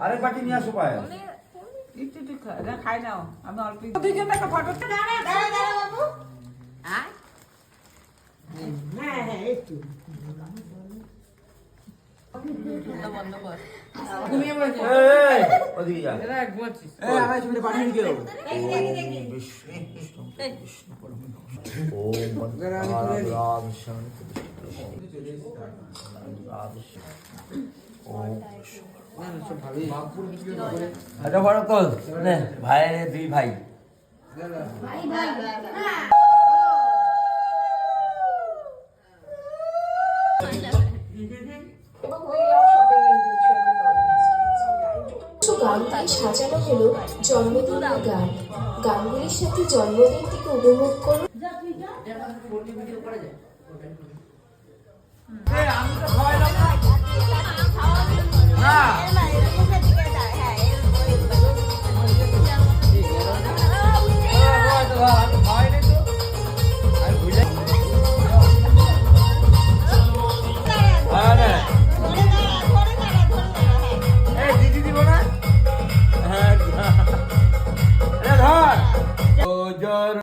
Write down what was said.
আরেক বাটি নিয়ে আসো পায় একটু খাই নাও আমি অল্প দুইজন একটা ফটো বাবু হ্যাঁ হ্যাঁ একটু বন্ধ কর ঘুমিয়ে পড়েছে এই ওদিকে যা এরা ঘুমাচ্ছিস এই আমার ছবিটা পাঠিয়ে দিও দেখি বিষ্ণু পরম ওম রাম শান্তি এটা বড় কল নে ভাইয়ের দুই ভাই গানটি সাজানো হলো জন্মদিনের গান। গানগুলির সাথে জন্মদিনটিকে উপভোগ করুন।